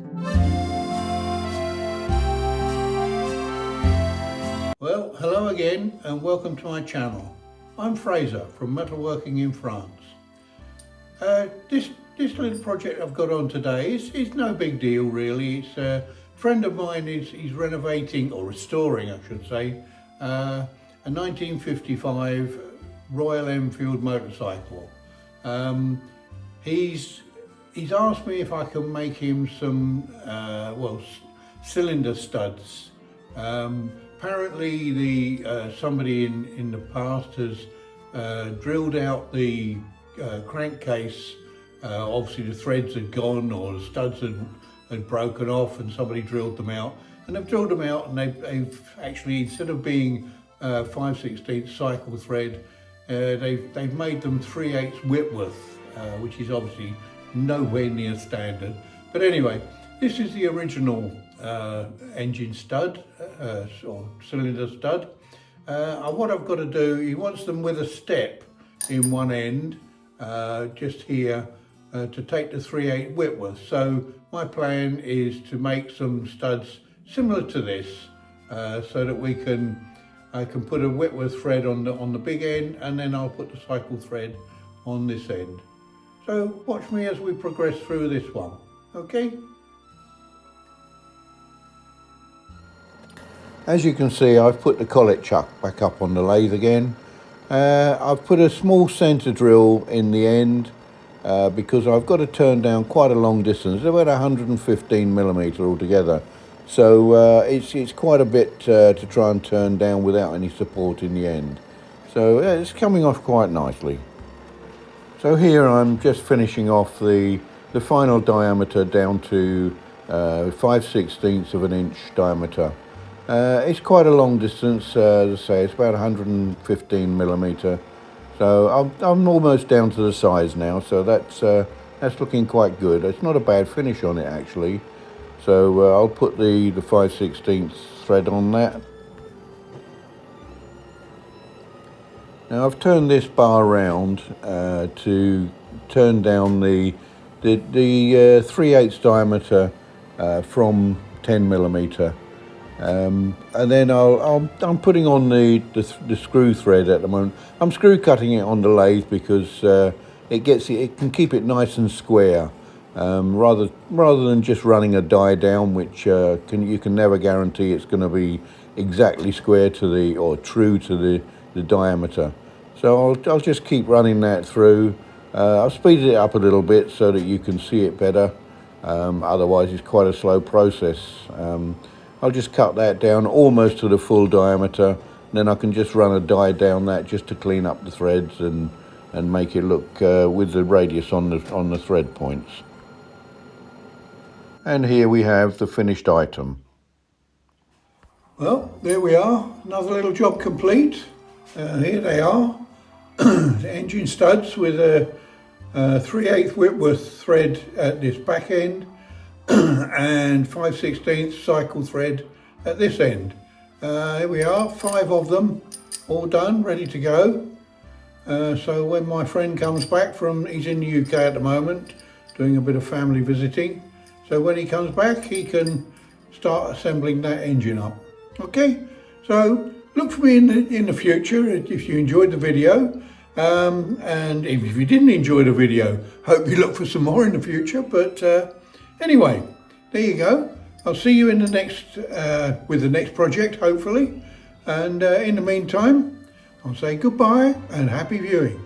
Well, hello again and welcome to my channel. I'm Fraser from Metalworking in France. This little project I've got on today is no big deal really. It's a friend of mine he's renovating, or restoring I should say, a 1955 Royal Enfield motorcycle. He's asked me if I can make him some cylinder studs. Apparently somebody in the past has drilled out the crankcase. Obviously the threads had gone, or the studs had broken off, and somebody drilled them out. And they've drilled them out, and they've actually, instead of being 5/16 cycle thread, they've made them 3/8 Whitworth, which is obviously nowhere near standard. But anyway, this is the original engine stud, or cylinder stud. What I've got to do, he wants them with a step in one end, just here, to take the 3/8 Whitworth. So my plan is to make some studs similar to this, so that I can put a Whitworth thread on the big end, and then I'll put the cycle thread on this end. So watch me as we progress through this one, okay? As you can see, I've put the collet chuck back up on the lathe again. I've put a small centre drill in the end because I've got to turn down quite a long distance, about 115mm altogether. So it's quite a bit to try and turn down without any support in the end. So it's coming off quite nicely. So here I'm just finishing off the final diameter down to 5/16 of an inch diameter. It's quite a long distance, as I say, it's about 115mm. So I'm almost down to the size now, so that's looking quite good. It's not a bad finish on it actually. So I'll put the 5/16 thread on that. Now I've turned this bar around to turn down the 3/8 diameter from 10mm. And then I'm putting on the screw thread at the moment. I'm screw cutting it on the lathe because it can keep it nice and square, rather than just running a die down, which you can never guarantee it's going to be exactly square to or true to the diameter. So I'll just keep running that through. I've speeded it up a little bit so that you can see it better. Otherwise it's quite a slow process. I'll just cut that down almost to the full diameter, and then I can just run a die down that just to clean up the threads and make it look with the radius on the thread points. And here we have the finished item. Well, there we are, another little job complete. Here they are, the engine studs with a 3/8 Whitworth thread at this back end, and 5/16 cycle thread at this end. Here we are, 5 of them, all done, ready to go. So when my friend comes back he's in the UK at the moment, doing a bit of family visiting. So when he comes back, he can start assembling that engine up. Okay, so look for me in the future if you enjoyed the video. And if you didn't enjoy the video, hope you look for some more in the future. But anyway, there you go. I'll see you in the next with the next project, hopefully. And in the meantime, I'll say goodbye and happy viewing.